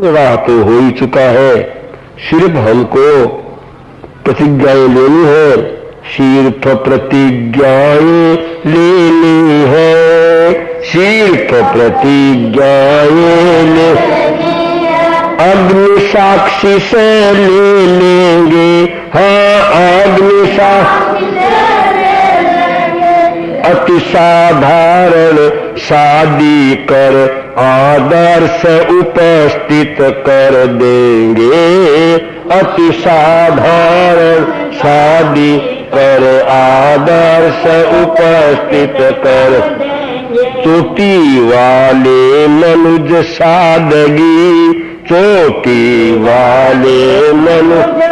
विवाह तो हो ही चुका है, सिर्फ हमको प्रतिज्ञाएं लेनी है, सिर्फ प्रतिज्ञाएं लेनी है, सिर्फ प्रतिज्ञाएं ले, अग्नि साक्षी से ले लेंगे, हाँ अग्नि साक्षी अति साधारण शादी कर आदर्श उपस्थित कर देंगे, अति साधारण शादी कर आदर्श उपस्थित कर, चोटी वाले मनुज सादगी, चोटी वाले मनुज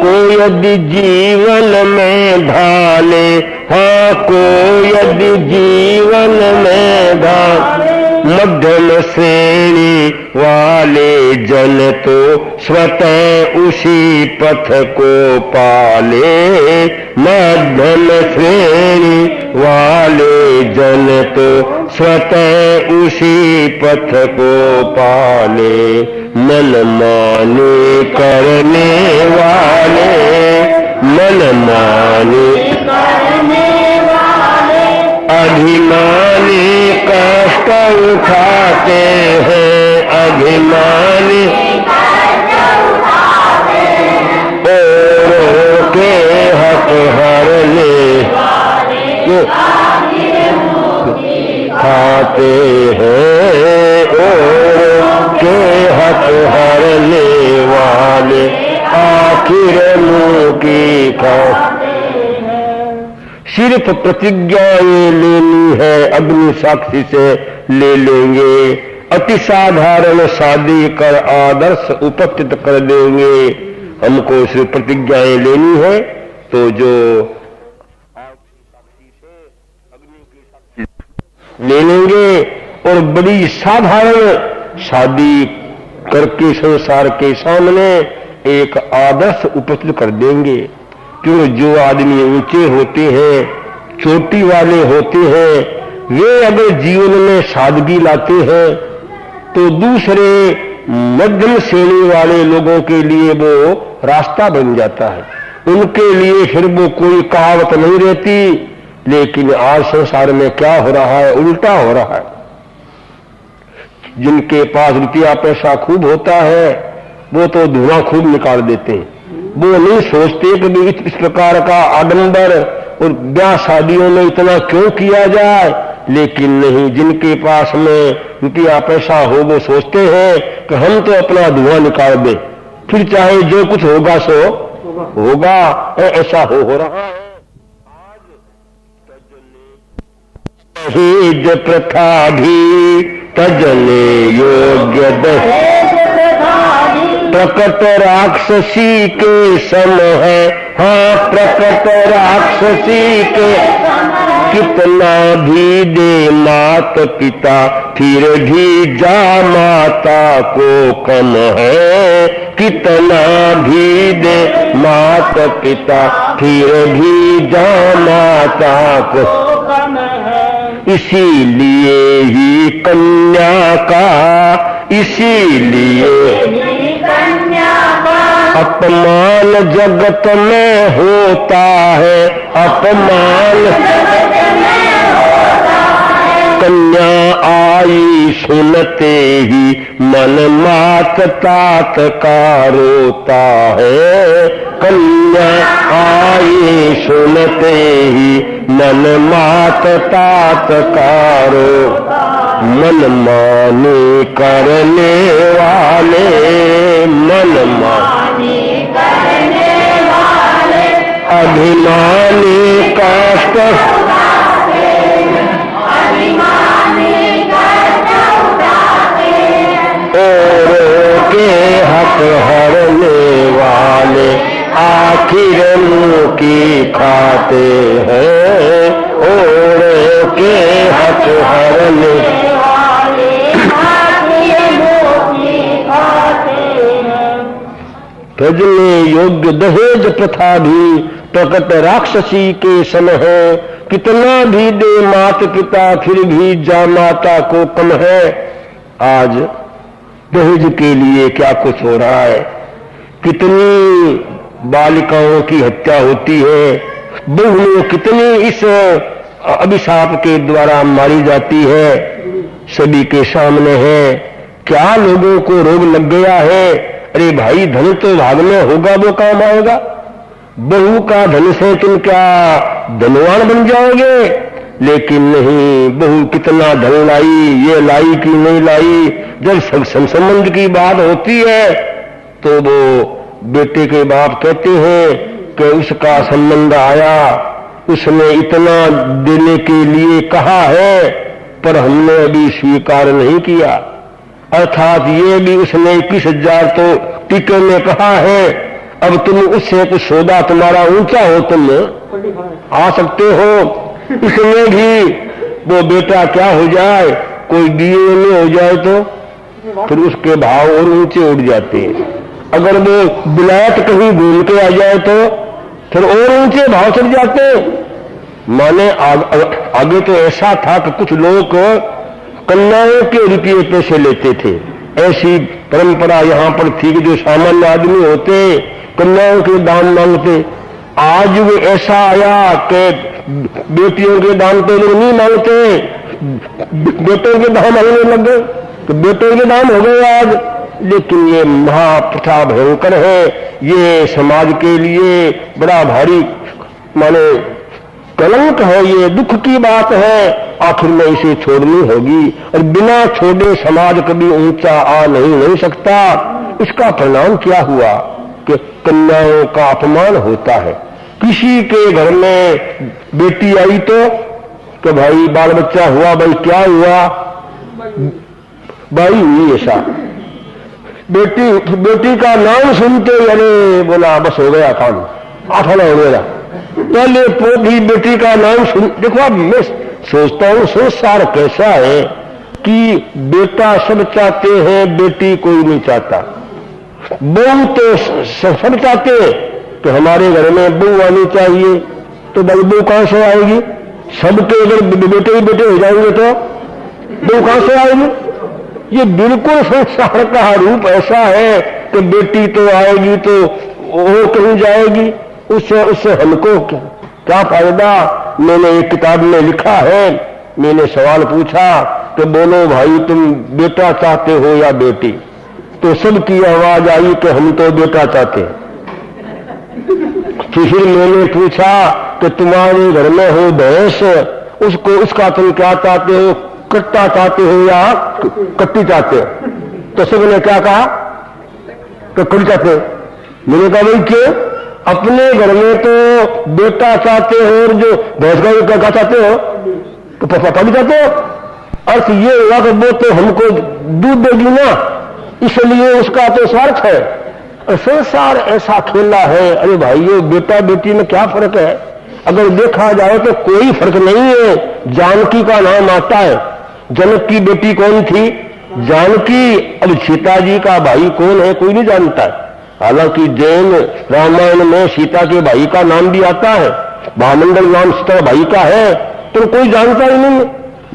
को यदि जीवन में ढाले, हाँ को यदि जीवन में ढाले, मध्यम श्रेणी वाले जन तो स्वतः उसी पथ को पाले, मध्यम श्रेणी वाले जन तो स्वतः उसी पथ को पाले, मनमानी करने वाले, मनमानी करने वाले, अभिमानी कष्ट उठाते हैं, अभिमानी औरों के हक हरने खाते हैं, औरों के हक हरने वाले आखिर मुंह की खाते हैं। सिर्फ प्रतिज्ञाएं लेनी है, अग्नि साक्षी से ले लेंगे, अति साधारण शादी कर आदर्श उपस्थित कर देंगे। हमको सिर्फ प्रतिज्ञाएं लेनी है, तो जो ले लेंगे और बड़ी साधारण शादी करके संसार के सामने एक आदर्श उपस्थित कर देंगे। क्यों, जो आदमी ऊंचे होते हैं, चोटी वाले होते हैं, वे अगर जीवन में सादगी लाते हैं तो दूसरे मध्यम श्रेणी वाले लोगों के लिए वो रास्ता बन जाता है, उनके लिए फिर वो कोई कहावत नहीं रहती। लेकिन आज संसार में क्या हो रहा है, उल्टा हो रहा है। जिनके पास रुपया पैसा खूब होता है वो तो धुआं खूब निकाल देते हैं, वो नहीं सोचते कि भी इस प्रकार का आडंबर और ब्याह शादियों में इतना क्यों किया जाए। लेकिन नहीं, जिनके पास में रुपया पैसा हो वो सोचते हैं कि हम तो अपना धुआं निकाल दें, फिर चाहे जो कुछ होगा सो होगा। ऐसा हो रहा है। दहेज प्रथा भी तजने योग्य, प्रकट राक्षसी के सम है, हाँ प्रकट राक्षसी के, कितना भी दे मात पिता फिर भी जा माता को कम है, कितना भी दे मात पिता फिर भी जा माता को कम है। इसीलिए ही कन्या का, इसीलिए अपमान जगत में होता है, अपमान कन्या आई सुनते ही मन मात तात का रोता है, कन्या आई सुनते ही मन मात तात का रो, मन माने करने वाले, मन माने करने वाले, अभिमानी कष्ट उठाते, अभिमानी कष्ट उठाते, औरों के हक हरने वाले आखिर मुंह की खाते हैं, औरों के हक हरने भजने योग्य दहेज प्रथा भी प्रकट राक्षसी के सम है, कितना भी दे माता पिता फिर भी जा माता को कम है। आज दहेज के लिए क्या कुछ हो रहा है, कितनी बालिकाओं की हत्या होती है, बहुओं कितनी इस अभिशाप के द्वारा मारी जाती है, सभी के सामने है। क्या लोगों को रोग लग गया है? अरे भाई, धन तो भाग में होगा, वो काम आएगा। बहू का धन से तुम क्या धनवान बन जाओगे? लेकिन नहीं, बहू कितना धन लाई, ये लाई कि नहीं लाई। जब संबंध की बात होती है तो वो बेटे के बाप कहते हैं कि उसका संबंध आया, उसने इतना देने के लिए कहा है पर हमने अभी स्वीकार नहीं किया। अर्थात ये भी उसने 21,000 तो टीके में कहा है, अब तुम उससे कुछ सौदा तुम्हारा ऊंचा हो, तुम आ सकते हो। इसमें भी वो बेटा क्या हो जाए, कोई बीए में हो जाए तो फिर उसके भाव और ऊंचे उठ जाते हैं। अगर वो विलायत कहीं घूम के आ जाए तो फिर और ऊंचे भाव चढ़ जाते हैं। माने आगे तो ऐसा था कि कुछ लोग कन्याओं के रुपये पैसे लेते थे। ऐसी परंपरा यहां पर थी कि जो सामान्य आदमी होते कन्याओं के दाम मांगते। आज वो ऐसा आया कि बेटियों के दाम तो लोग नहीं मांगते, बेटों के दाम आने लग गए, तो बेटों के दाम हो गए आज। लेकिन ये महाप्रथा भयंकर है, ये समाज के लिए बड़ा भारी माने कलंक है, ये दुख की बात है। आखिर में इसे छोड़नी होगी, और बिना छोड़े समाज कभी ऊंचा आ नहीं सकता। इसका परिणाम क्या हुआ कि कन्याओं का अपमान होता है। किसी के घर में बेटी आई तो भाई बाल बच्चा हुआ, भाई क्या हुआ, भाई हुई ऐसा। बेटी का नाम सुनते अरे बोला बस हो गया काम, आठना हो गया। पहले पोती बेटी का नाम सुन, देखो अब मैं सोचता हूं संसार कैसा है कि बेटा सब चाहते हैं, बेटी कोई नहीं चाहता। बहू तो सब चाहते कि हमारे घर में बहू आनी चाहिए, तो भाई बहू कहां से आएगी? सबके अगर बेटे ही बेटे हो जाएंगे तो बहू कहां से आएगी? ये बिल्कुल संसार का रूप ऐसा है कि बेटी तो आएगी तो वो कहीं जाएगी, उससे हमको क्या फायदा। मैंने एक किताब में लिखा है, मैंने सवाल पूछा कि बोलो भाई तुम बेटा चाहते हो या बेटी? तो सबकी आवाज आई कि हम तो बेटा चाहते हैं। फिर मैंने पूछा कि तुम्हारे घर में हो भैंस, उसका तुम क्या चाहते हो, कट्टा चाहते हो या कट्टी चाहते हो? तो सबने क्या कहा कि कट्टी चाहते हो। मैंने कहा भाई क्यों? अपने घर में तो बेटा चाहते हो और जो भैंस का क्या चाहते हो तो पापा भी चाहते हो। अर्थ ये हुआ कि वो तो हमको दूध देगी ना, इसलिए उसका तो स्वार्थ है। और संसार ऐसा खेला है। अरे भाई ये बेटा बेटी में क्या फर्क है? अगर देखा जाए तो कोई फर्क नहीं है। जानकी का नाम आता है, जनक की बेटी कौन थी? जानकी। अब सीता जी का भाई कौन है? कोई नहीं जानता है। हालांकि जैन रामायण में सीता के भाई का नाम भी आता है, महामंडल नाम सीता भाई का है, तो कोई जानता ही नहीं।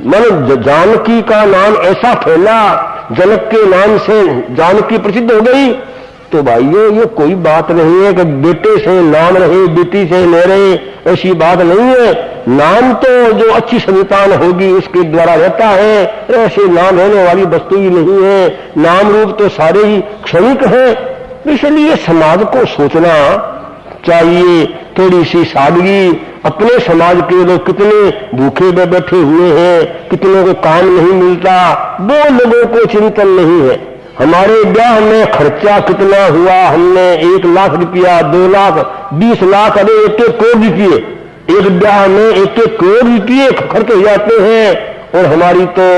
माने जानकी का नाम ऐसा फैला, जनक के नाम से जानकी प्रसिद्ध हो गई। तो भाइयों ये कोई बात नहीं है कि बेटे से नाम रहे बेटी से ले रहे, ऐसी बात नहीं है। नाम तो जो अच्छी संतान होगी उसके द्वारा रहता है, ऐसे नाम रहने वाली वस्तु ही नहीं है। नाम रूप तो सारे ही क्षणिक है। इसलिए समाज को सोचना चाहिए, थोड़ी सी सादगी। अपने समाज के लोग कितने भूखे में बैठे हुए हैं, कितनों को काम नहीं मिलता, वो लोगों को चिंतन नहीं है। हमारे ब्याह में खर्चा कितना हुआ, हमने 1 लाख रुपया, 2 लाख, 20 लाख, अरे 1 करोड़ रुपये, एक ब्याह में 1 करोड़ रुपये खर्च हो जाते हैं। और हमारी तो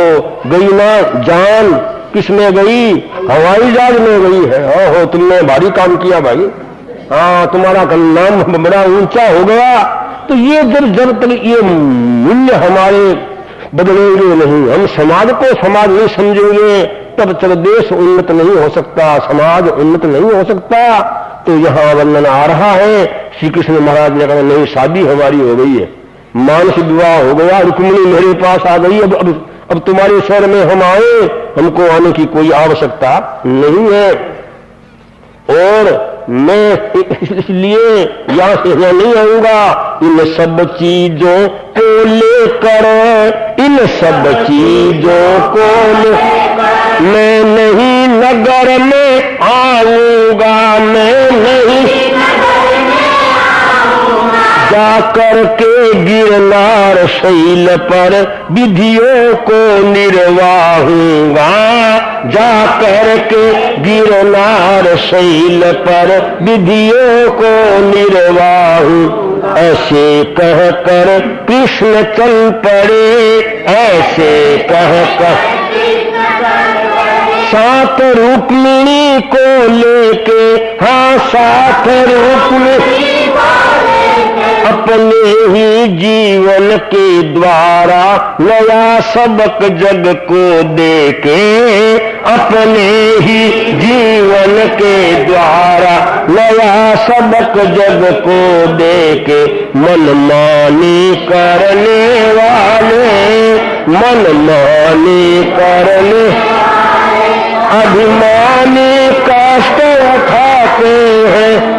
गई ना जान, किसमें गई? हवाई जहाज में गई है। हो तुमने भारी काम किया भाई, हाँ तुम्हारा नाम बड़ा ऊंचा हो गया। तो ये जब तक ये मूल्य हमारे बदलेंगे नहीं, हम समाज को समाज नहीं समझेंगे, तब तक देश उन्नत नहीं हो सकता, समाज उन्नत नहीं हो सकता। तो यहाँ वर्णन आ रहा है, श्री कृष्ण महाराज ने कहा नहीं शादी हमारी हो गई है, मानस विवाह हो गया, रुक्मिणी मेरे पास आ गई, अब तुम्हारे शहर में हम आए, हमको आने की कोई आवश्यकता नहीं है, और मैं इसलिए यहां से नहीं आऊंगा। इन सब चीजों को लेकर, इन सब चीजों को मैं नहीं नगर में आऊंगा, मैं नहीं जाकर के गिरनार शैल पर विधियों को निर्वाहूंगा, जाकर के गिरनार शैल पर विधियों को निर्वाहूं। ऐसे कहकर कृष्ण चल पड़े, ऐसे कहकर साथ रुक्मिणी को लेके, हाँ साथ रुक्मिणी अपने ही जीवन के द्वारा नया सबक जग को देके, अपने ही जीवन के द्वारा नया सबक जग को देके, मनमानी करने वाले, मनमानी करने अभिमानी कष्ट उठाते हैं,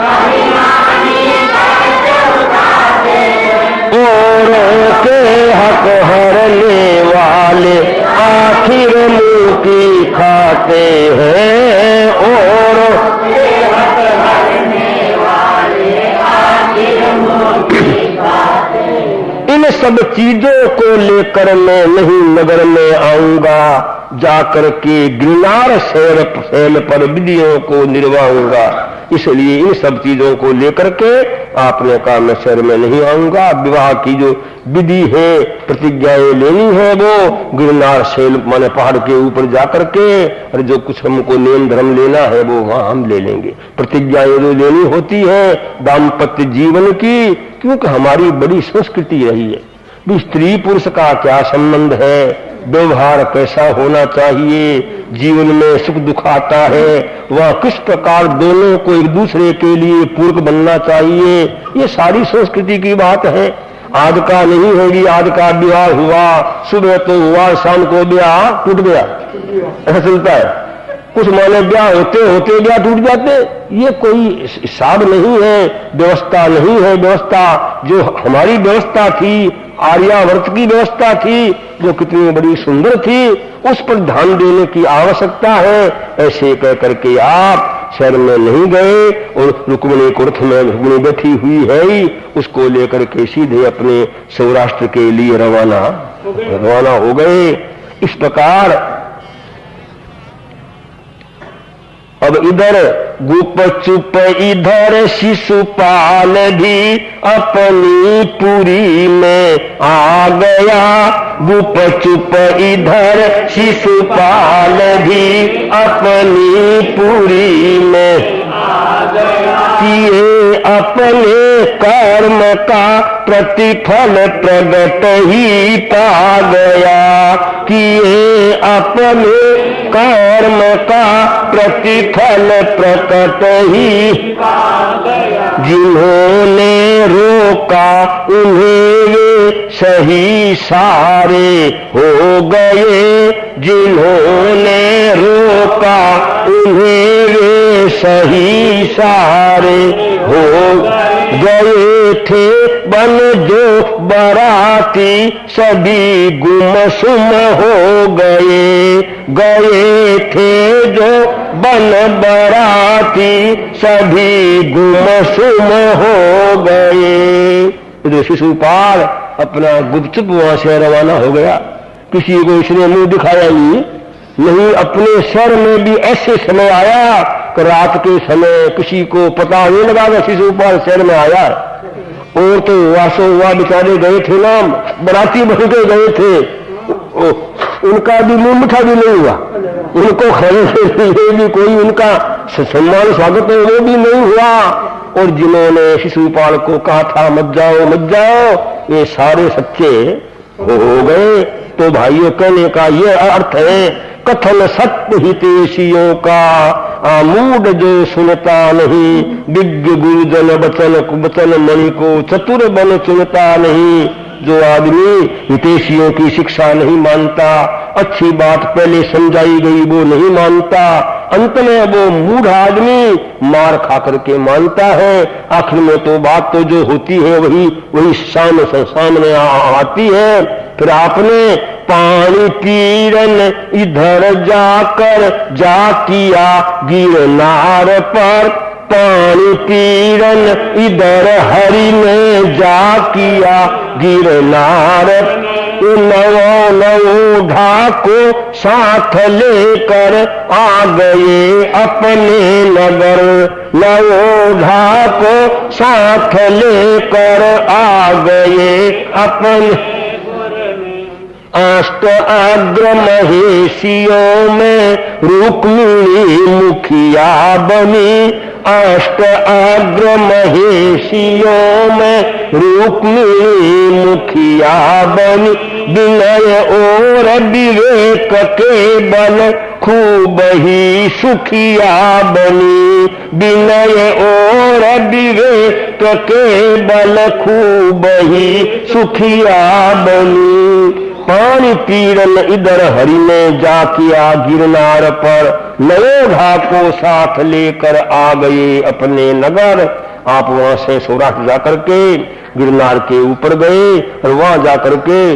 औरों के हक हरने वाले आखिर मुक्ति खाते हैं, औरों के हक हरने वाले आखिर मुक्ति खाते हैं। इन सब चीजों को लेकर मैं नहीं नगर में आऊंगा, जाकर के गिरनार शैल पर विधियों को निर्वाहूंगा। इसलिए इन सब चीजों को लेकर के आपने कहा मैं शहर में नहीं आऊंगा। विवाह की जो विधि है, प्रतिज्ञाएं लेनी है, वो गिरनार शैल माने पहाड़ के ऊपर जाकर के, और जो कुछ हमको नियम धर्म लेना है वो वहां हम ले लेंगे। प्रतिज्ञाएं जो लेनी होती है दाम्पत्य जीवन की, क्योंकि हमारी बड़ी संस्कृति रही है। स्त्री पुरुष का क्या संबंध है, व्यवहार कैसा होना चाहिए, जीवन में सुख दुख आता है, वह किस प्रकार दोनों को एक दूसरे के लिए पूरक बनना चाहिए, ये सारी संस्कृति की बात है। आज का नहीं होगी, आज का विवाह हुआ, सुबह तो हुआ, शाम को ब्याह टूट गया, ऐसा चलता है। कुछ माने ब्याह होते होते ब्याह टूट जाते, ये कोई हिसाब नहीं है, व्यवस्था नहीं है। व्यवस्था जो हमारी व्यवस्था थी, आर्यावर्त की व्यवस्था थी, जो कितनी बड़ी सुंदर थी, उस पर ध्यान देने की आवश्यकता है। ऐसे कह करके आप शहर में नहीं गए, और रुक्मिणी को रथ में रुक्मिणी बैठी हुई है ही, उसको लेकर के सीधे अपने सौराष्ट्र के लिए रवाना हो गए। इस प्रकार अब इधर गुप चुप इधर शिशुपाल भी अपनी पुरी में आ गया, गुप चुप इधर शिशुपाल भी अपनी पुरी में आ गया, किए अपने कर्म का प्रतिफल प्रगट ही पा गया, किए अपने कर्म का प्रतिफल प्रकट ही पा गया। जिन्होंने रोका उन्हें वे सही सारे हो गए, जिन्होंने रोका उन्हें वे सही सारे हो गए थे। बन जो बराती सभी गुमसुम हो गए, गए थे जो बन बराती सभी गुमसुम हो गए। शिशुपाल अपना गुपचुप वहां से रवाना हो गया, किसी को इसने मुंह दिखाया नहीं। अपने शहर में भी ऐसे समय आया कि रात के समय किसी को पता नहीं लगा कि शिशुपाल शहर में आया, और तो वासो हुआ बेचारे गए थे ना, बराती बन के गए थे, उनका भी मुंह मीठा भी नहीं हुआ, उनको खाने के लिए भी कोई उनका सम्मान स्वागत है वो भी नहीं हुआ। और जिन्होंने शिशुपाल को कहा था मत जाओ मत जाओ, ये सारे सच्चे हो गए। तो भाइयों कहने का ये अर्थ है, कथन सत्य हितेशियों का मूड जो सुनता नहीं, विज्ञ गुरुजन बचन मणि को चतुर बन चुनता नहीं। जो आदमी हितैषियों की शिक्षा नहीं मानता, अच्छी बात पहले समझाई गई वो नहीं मानता, अंत में वो मूढ़ आदमी मार खा करके मानता है। आखिर में तो बात तो जो होती है वही सामने आती है। फिर आपने पानी पीरन इधर जाकर जा किया गिरनार पर, पानी पीरन इधर हरि ने जा किया गिरनार। नवो ढाको साथ लेकर आ गए अपने नगर, नवो ढाको साथ लेकर आ गए अपने। अष्ट अग्र महेशियों में रुक्मिणी मुखिया बनी, अष्ट अग्र महेशियों में रुक्मिणी मुखिया बनी। विनय और विवेक के बल खूब ही सुखिया बनी, विनय और विवेक के बल खूब ही सुखिया बनी। पानी पीरन इधर हरि ने जा किया गिरनार पर, नवोढ़ा को साथ लेकर आ गए अपने नगर। आप वहां से सौराष्ट्र जाकर के गिरनार के ऊपर गए और वहां जाकर के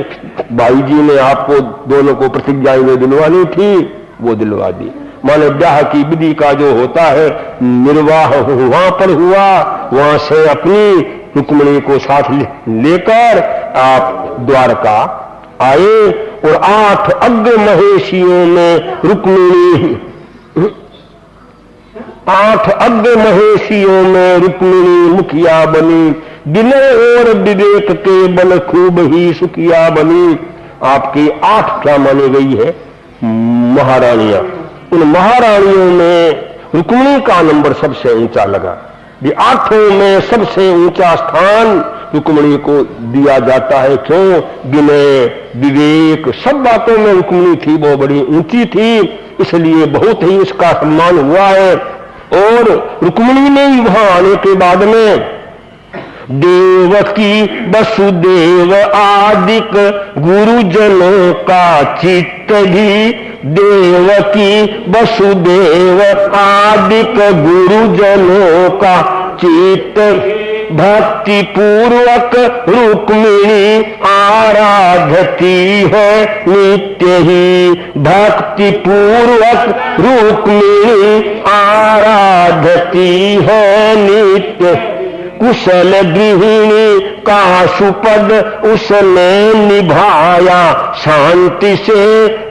भाई जी ने आपको दोनों को प्रतिज्ञाएं दिलवानी थी, वो दिलवा दी। माने ब्याह की विधि का जो होता है निर्वाह वहां पर हुआ। वहां से अपनी रुक्मिणी को साथ लेकर आप द्वारका आए और 8 अग्र महेशियों में रुक्मिणी, 8 अग्र महेशियों में रुक्मिणी मुखिया बनी। विनय और विवेक के बल खूब ही सुखिया बनी। आपकी 8 क्या मानी गई है महारानियां। उन महारानियों में रुक्मिणी का नंबर सबसे ऊंचा लगा। ये 8 में सबसे ऊंचा स्थान रुक्मिणी को दिया जाता है। क्यों? विनय विवेक सब बातों में रुक्मिणी थी, वो बड़ी ऊंची थी, इसलिए बहुत ही इसका सम्मान हुआ है। और रुक्मिणी ने वहां आने के बाद में देवकी वसुदेव आदिक गुरुजनों का चित्त भी, देवकी वसुदेव आदिक गुरुजनों का चित्त भक्ति पूर्वक रुक्मिणी आराधती है नित्य ही, भक्ति पूर्वक रुक्मिणी आराधती है नित्य। कुशल गृहिणी का सुपद उसने निभाया शांति से,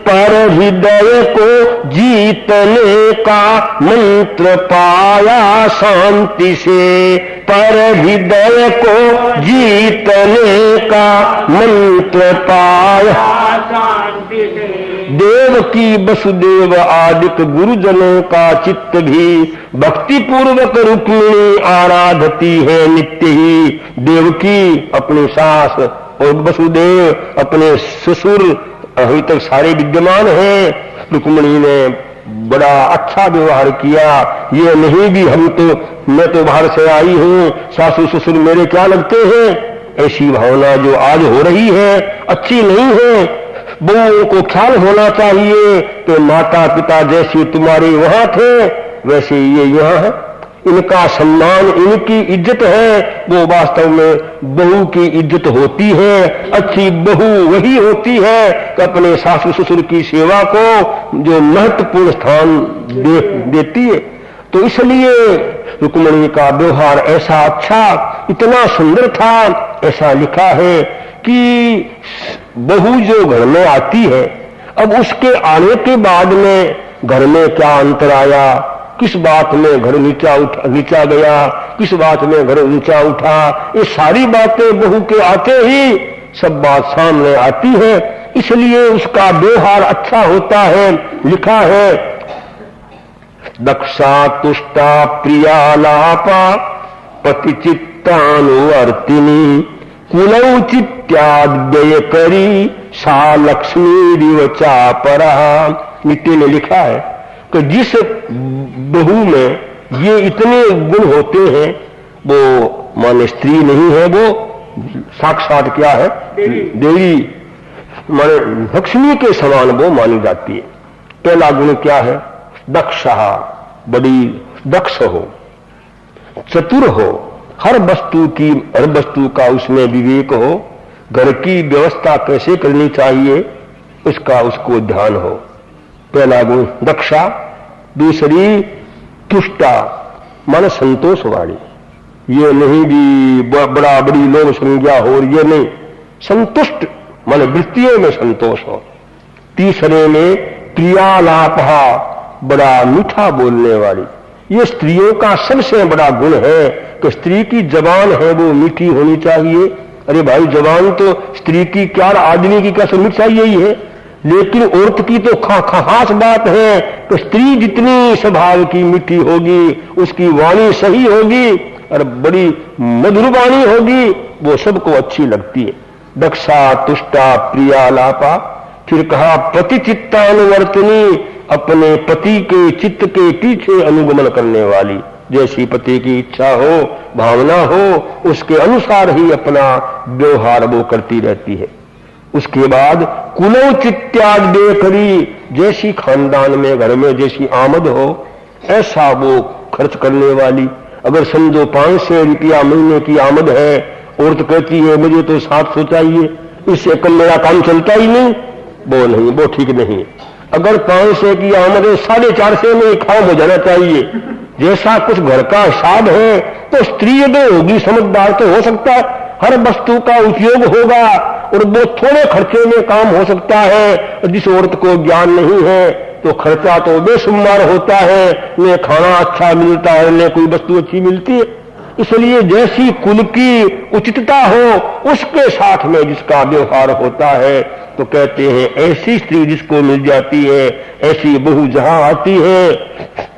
पर हृदय को जीतने का मंत्र पाया शांति से, पर हृदय को जीतने का मंत्र पाया शांति से। देवकी वसुदेव आदिक गुरुजनों का चित्त भी भक्ति पूर्वक रुक्मिणी आराधती है नित्य ही। देवकी अपनी सास और वसुदेव अपने ससुर अभी तक सारे विद्यमान हैं। रुक्मिणी ने बड़ा अच्छा व्यवहार किया। ये नहीं भी मैं तो बाहर से आई हूं, सासू ससुर मेरे क्या लगते हैं, ऐसी भावना जो आज हो रही है अच्छी नहीं है। बहुओं को ख्याल होना चाहिए कि माता पिता जैसे तुम्हारे वहां थे वैसे ये यहाँ है। इनका सम्मान, इनकी इज्जत है, वो वास्तव में बहू की इज्जत होती है। अच्छी बहू वही होती है कि अपने सासू ससुर की सेवा को जो महत्वपूर्ण स्थान देती है। तो इसलिए रुक्मिणी का व्यवहार ऐसा अच्छा, इतना सुंदर था। ऐसा लिखा है कि बहू जो घर में आती है, अब उसके आने के बाद में घर में क्या अंतर आया, किस बात में घर नीचा गया, किस बात में घर ऊंचा उठा, ये सारी बातें बहू के आते ही सब बात सामने आती है। इसलिए उसका व्यवहार अच्छा होता है। लिखा है दक्षा तुष्टा प्रियालापा पतिचित्तानुवर्तिनी कुलौचित्याद्यय करी सा लक्ष्मी दिवचा परा। नीति में लिखा है कि जिस बहू में ये इतने गुण होते हैं वो माने स्त्री नहीं है, वो साक्षात क्या है, देवी माने लक्ष्मी के समान वो मानी जाती है। पहला गुण क्या है, दक्षा, बड़ी दक्ष हो, चतुर हो, हर वस्तु का उसमें विवेक हो, घर की व्यवस्था कैसे करनी चाहिए उसका उसको ध्यान हो। पहला गुण दक्षा। दूसरी तुष्टा, माने संतोष वाली, ये नहीं भी बड़ा बड़ी लोग संज्ञा हो, ये नहीं, संतुष्ट माने वृत्तियों में संतोष हो। तीसरे में प्रियालापहा, बड़ा मीठा बोलने वाली। ये स्त्रियों का सबसे बड़ा गुण है कि स्त्री की जबान है वो मीठी होनी चाहिए। अरे भाई, जबान तो स्त्री की क्या, आदमी की क्या मीठी चाहिए ही है, लेकिन औरत की तो खास बात है कि स्त्री जितनी स्वभाव की मीठी होगी, उसकी वाणी सही होगी और बड़ी मधुर वाणी होगी, वो सबको अच्छी लगती है। दक्षा, तुष्टा, प्रियालापा। फिर कहा प्रतिचित्तानुवर्तनी, अपने पति के चित्त के पीछे अनुगमन करने वाली। जैसी पति की इच्छा हो, भावना हो, उसके अनुसार ही अपना व्यवहार वो करती रहती है। उसके बाद कुलौचित्याग देखरी, जैसी खानदान में घर में जैसी आमद हो ऐसा वो खर्च करने वाली। अगर समझो 500 रुपया महीने की आमद है, औरत कहती है मुझे तो 700 चाहिए, इससे कम मेरा काम चलता ही नहीं, वो नहीं, वो ठीक नहीं। अगर 500 की आमद है, 450 में काम हो जाना चाहिए। जैसा कुछ घर का हिसाब है तो स्त्री अगर होगी, समझदार तो हो सकता है, हर वस्तु का उपयोग होगा और वो थोड़े खर्चे में काम हो सकता है। जिस औरत को ज्ञान नहीं है तो खर्चा तो बेशुमार होता है, न खाना अच्छा मिलता है न कोई वस्तु अच्छी मिलती है। इसलिए जैसी कुल की उचितता हो उसके साथ में जिसका व्यवहार होता है, तो कहते हैं ऐसी स्त्री जिसको मिल जाती है, ऐसी बहू जहां आती है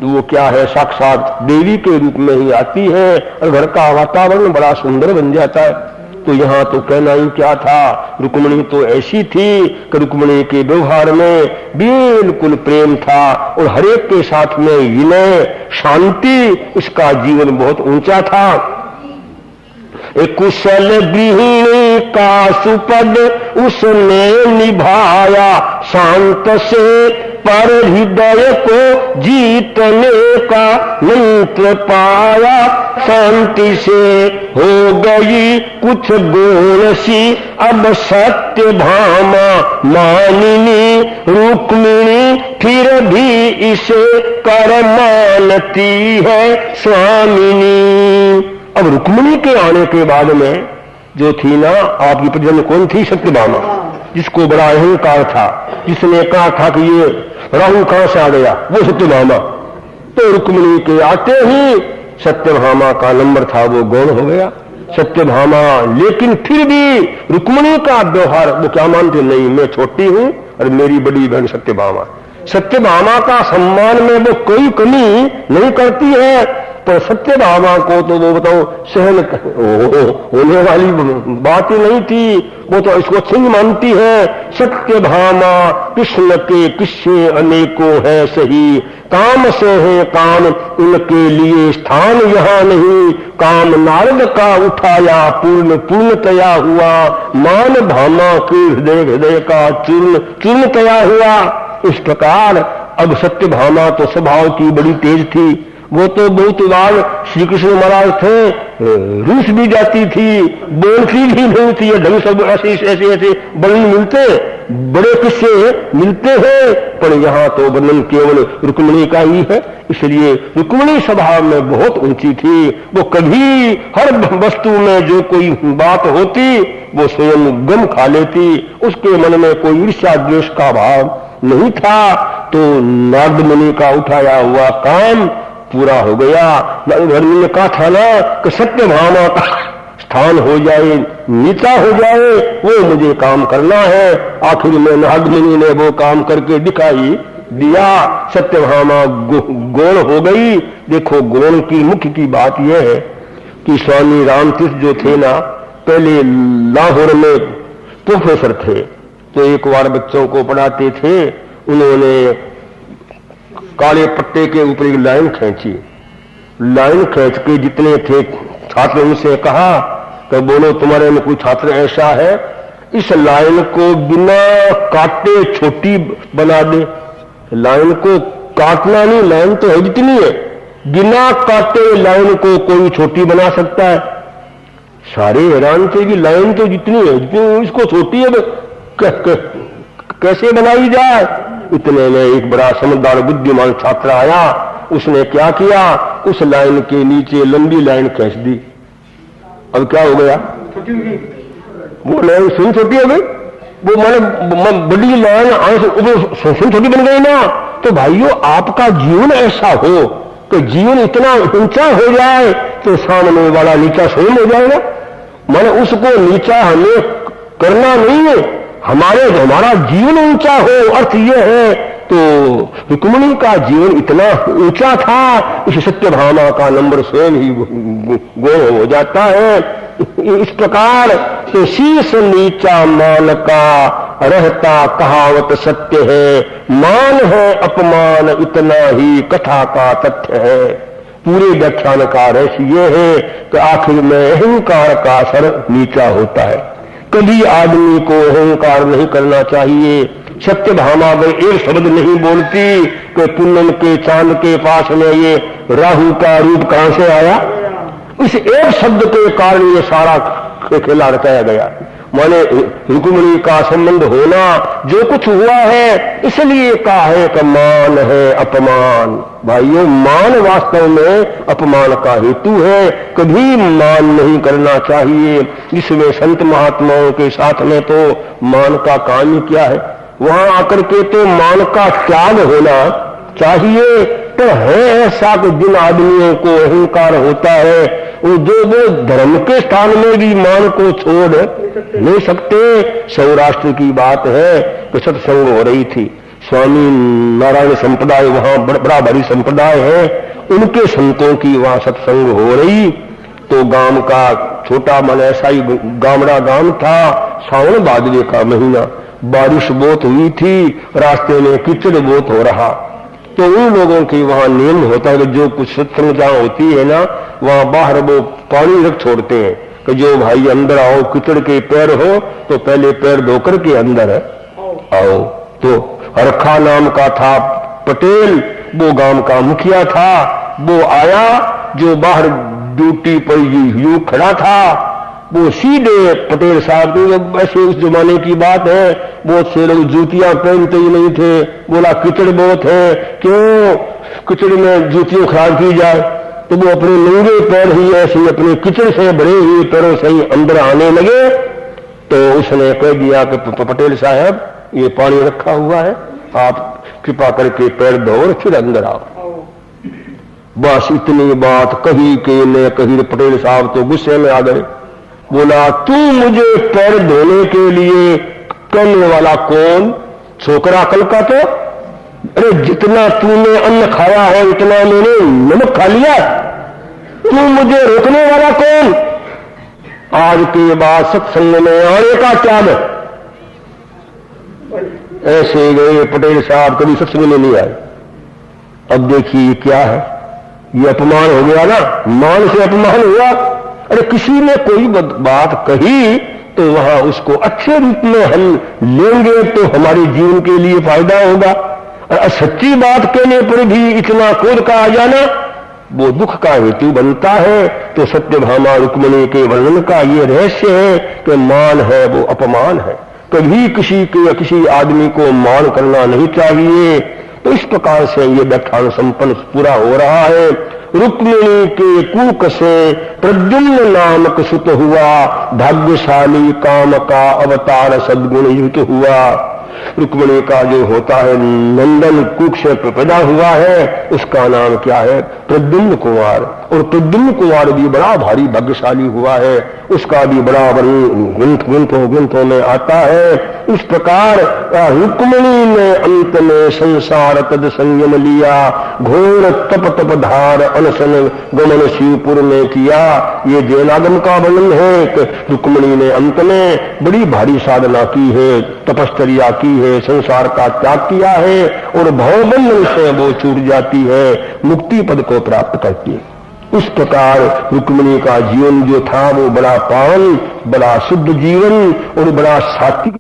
तो वो क्या है, साक्षात देवी के रूप में ही आती है और घर का वातावरण बड़ा सुंदर बन जाता है। तो यहां तो कहना ही क्या था, रुक्मिणी तो ऐसी थी कि रुक्मिणी के व्यवहार में बिल्कुल प्रेम था और हरेक के साथ में विनय, शांति, उसका जीवन बहुत ऊंचा था। एक कुशल गृहिणी का सुपद उसने निभाया, शांत से पर हृदय को जीतने का मंत्र पाया। शांति से हो गई कुछ गोल सी अब सत्य भामा मानिनी, रुक्मिणी फिर भी इसे कर मानती है स्वामिनी। अब रुक्मिणी के आने के बाद में जो थी ना आपकी प्रजन कौन थी, सत्यभामा, जिसको बड़ा अहंकार था, जिसने कहा था कि ये राहु कहां से आ गया, वो सत्यभामा। तो रुक्मिणी के आते ही सत्यभामा का नंबर था वो गौण हो गया। सत्यभामा, लेकिन फिर भी रुक्मिणी का व्यवहार वो क्या मानते, नहीं मैं छोटी हूं और मेरी बड़ी बहन सत्यभामा। सत्यभामा का सम्मान में वो कोई कमी नहीं करती है, पर सत्यभामा को तो वो बताओ सहन होने वाली बात ही नहीं थी, वो तो इसको सिंह मानती है। सत्यभामा कृष्ण के किस्से अनेकों है सही, काम से है काम उनके लिए स्थान यहाँ नहीं। काम नारद का उठाया पूर्णतया हुआ, मान भामा के हृदय का चूर्णतया हुआ। इस प्रकार अब सत्यभामा तो स्वभाव की बड़ी तेज थी, वो तो बहुत बार श्री कृष्ण महाराज थे रूस भी जाती थी, बोलती भी नहीं थी, ढंग सब ऐसे वर्णन मिलते, बड़े किस्से मिलते हैं, पर यहाँ तो वर्णन केवल रुक्मिणी का ही है। इसलिए रुक्मिणी स्वभाव में बहुत ऊंची थी, वो कभी हर वस्तु में जो कोई बात होती वो स्वयं गम खा लेती, उसके मन में कोई ईर्ष्या द्वेष का भाव नहीं था। तो नारद मुनि का उठाया हुआ काम पूरा हो गया। धर्मी ने कहा था ना कि सत्यभामा का स्थान हो जाए, नीचा हो जाए, वो मुझे काम करना है। आखिर में नारद मुनि ने वो काम करके दिखाई दिया, सत्यभामा गौण हो गई। देखो गौण की मुख्य की बात यह है कि स्वामी रामतीर्थ जो थे ना, पहले लाहौर में प्रोफेसर थे, तो एक बार बच्चों को पढ़ाते थे, उन्होंने काले पट्टे के ऊपर एक लाइन खींची, लाइन खींच के जितने थे छात्र उनसे कहा तो बोलो तुम्हारे में कोई छात्र ऐसा है इस लाइन को बिना काटे छोटी बना दे? लाइन को काटना नहीं, लाइन तो है जितनी है, बिना काटे लाइन को कोई छोटी बना सकता है? सारे हैरान थे कि लाइन तो जितनी है जितनी इसको छोटी है कैसे बनाई जाए? इतने में एक बड़ा समझदार बुद्धिमान छात्र आया, उसने क्या किया, उस लाइन के नीचे लंबी लाइन खींच दी। अब क्या हो गया? वो लाइन सुन छोटी हो गई, वो माने बड़ी लाइन सुन छोटी बन गई ना। तो भाइयों आपका जीवन ऐसा हो कि जीवन इतना ऊंचा हो जाए तो सामने वाला नीचा स्वयं हो जाएगा। माने उसको नीचा हमें करना नहीं है, हमारा जीवन ऊंचा हो। अर्थ यह है तो रुक्मिणी का जीवन इतना ऊंचा था, इस सत्यभामा का नंबर स्वयं ही गौण हो जाता है। इस प्रकार तो शीश नीचा मान का रहता कहावत सत्य है, मान है अपमान इतना ही कथा का तथ्य है। पूरे व्याख्यान का रहस्य ये है कि आखिर में अहंकार का असर नीचा होता है। कभी आदमी को अहंकार नहीं करना चाहिए। सत्यभामा में एक शब्द नहीं बोलती कि पूनम के चांद के पास में ये राहु का रूप कहां से आया। इस एक शब्द के कारण ये सारा खेला रचाया गया। माने रुक्मिणी का संबंध होना जो कुछ हुआ है, इसलिए कहा है कि मान है अपमान। भाइयों मान वास्तव में अपमान का हेतु है, कभी मान नहीं करना चाहिए। इसमें संत महात्माओं के साथ में तो मान का काम ही क्या है, वहां आकर के तो मान का त्याग होना चाहिए। तो है ऐसा कि जिन आदमियों को अहंकार होता है वो धर्म के स्थान में भी मान को छोड़ नहीं सकते। सौराष्ट्र की बात है कि सत्संग हो रही थी, स्वामी नारायण संप्रदाय वहां बड़ा भारी संप्रदाय है, उनके संतों की वहां सत्संग हो रही। तो गांव का छोटा मन ऐसा ही गामड़ा गांव था, सावन भादवे का महीना, बारिश बहुत हुई थी, रास्ते में कीचड़ बहुत हो रहा। तो उन लोगों की वहां नियम होता है कि जो कुछ सत्संग जहां होती है ना, वहां बाहर वो पानी रख छोड़ते हैं कि जो भाई अंदर आओ, कीचड़ के पैर हो तो पहले पैर धोकर के अंदर आओ। तो हरखा नाम का था पटेल, वो गांव का मुखिया था, वो आया, जो बाहर ड्यूटी पर यूं खड़ा था, वो सीधे पटेल साहब, वैसे उस जमाने की बात है, बहुत से लोग जूतियां पहनते ही नहीं थे। बोला कीचड़ बहुत है, क्यों कीचड़ में जूतियां खराब की जाए? तो वो अपने नंगे पैर ही ऐसे अपने कीचड़ से भरे हुए पैरों से ही अंदर आने लगे। तो उसने कह दिया कि पटेल साहब ये पानी रखा हुआ है, आप कृपा करके पैर धो और फिर अंदर आओ। बस इतनी बात कही कि ने कही, पटेल साहब तो गुस्से में आ गए। बोला तू मुझे पैर धोने के लिए कहने वाला कौन? छोकरा कल का तो, अरे जितना तूने अन्न खाया है उतना मैंने नमक खा लिया, तू मुझे रोकने वाला कौन? आज के बाद सत्संग में आने का त्याग। ऐसे गए पटेल साहब, कभी सत्संग में नहीं आए। अब देखिए क्या है, ये अपमान हो गया ना, मान से अपमान हुआ। अरे किसी ने कोई बात कही तो वहां उसको अच्छे रूप में हम लेंगे तो हमारे जीवन के लिए फायदा होगा। और सच्ची बात कहने पर भी इतना क्रोध का आ जाना वो दुख का हेतु बनता है। तो सत्यभामा रुक्मिणी के वर्णन का ये रहस्य है कि मान है वो अपमान है, कभी किसी के या किसी आदमी को मान करना नहीं चाहिए। तो इस प्रकार से ये व्याख्यान संपन्न पूरा हो रहा है। रुक्मिणी के कूक से प्रद्युम्न नामक सुत हुआ, भाग्यशाली काम का अवतार सद्गुण युक्त हुआ। रुक्मिणी का जो होता है नंदन कूक से पैदा हुआ है, उसका नाम क्या है? प्रद्युम्न कुमार। और प्रद्युम्न कुमार भी बड़ा भारी भाग्यशाली हुआ है, उसका भी बड़ा ग्रंथों में आता है। इस प्रकार रुक्मिणी ने अंत में संसार तद संयम लिया, घोर तप धार अनशन गमन शिवपुर में किया। ये जैनागम का वर्णन है कि रुक्मिणी ने अंत में बड़ी भारी साधना की है, तपश्चर्या की है, संसार का त्याग किया है और भवबंधन से वो छूट जाती है, मुक्ति पद को प्राप्त करती है। उस प्रकार रुक्मिणी का जीवन जो था वो बड़ा पावन, बड़ा शुद्ध जीवन और बड़ा सात्विक